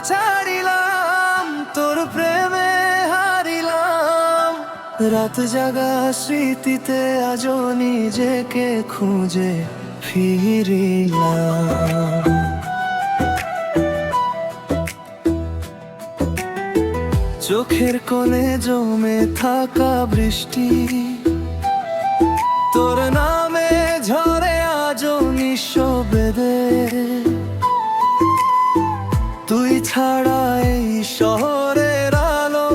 ছাড়িলাম, তোর প্রেমে হারিলাম। রাত জাগা স্মৃতিতে আজও নিজেকে খুঁজে ফিরিলাম। চোখের কোণে জমে থাকা বৃষ্টি, তোর নামে ঝরে আজও নিঃশব্দে। তুই ছাড়া এই শহরের আলো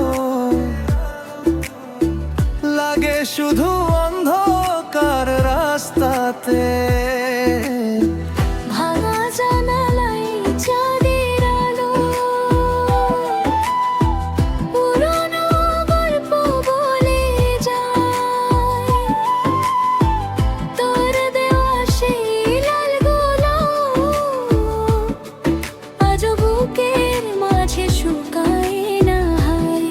লাগে শুধু অন্ধকার রাস্তাতে। ভাঙা জানালায় চাঁদের আলো, পুরনো গল্প বলে যায়। তোর দেওয়া সেই লাল গোলাপ আজও বুকের মাঝে শুকায় না হায়।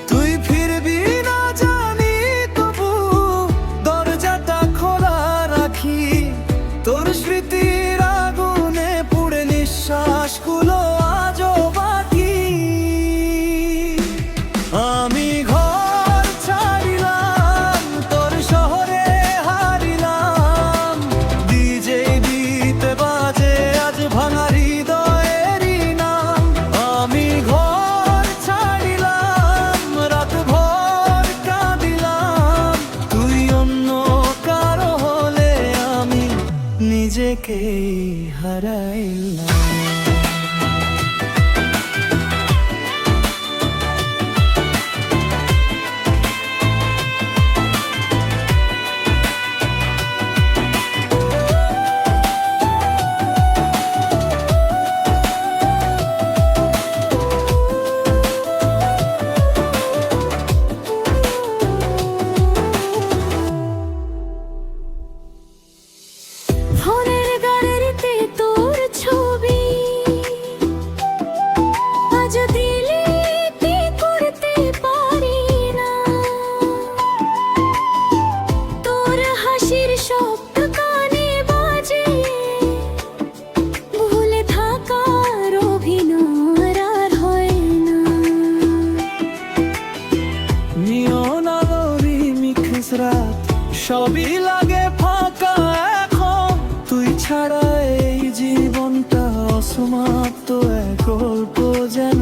তুই ফিরবি না জানি, তবু দরজাটা খোলা রাখি। তোর স্মৃতির আগুনে পুড়ে নিঃশ্বাসগুলো আজও বাকি। আমি ঘর ছাড়িলাম, তোর শহরে হারিলাম। ডিজে দিতে বাজে আজ ভাঙা হৃদয়েরই নাম। আমি ঘর ছাড়িলাম, রাত ভর কাঁদিলাম। তুই অন্য কারো হলে আমি নিজেকেই হারাইলাম। ফোনের গ্যালারিতে তোর ছবি আজ ডিলিট করতে পারি না। তোর হাসির শব্দ কানে বাজে, ভুলে থাকার অভিনয় আর হয় না। নিয়ন আলোরি মিক্স রাত সবই লাগে ফাঁকা এখন। তুই ছাড়া এই জীবনটা অসমাপ্ত এক গল্প যেন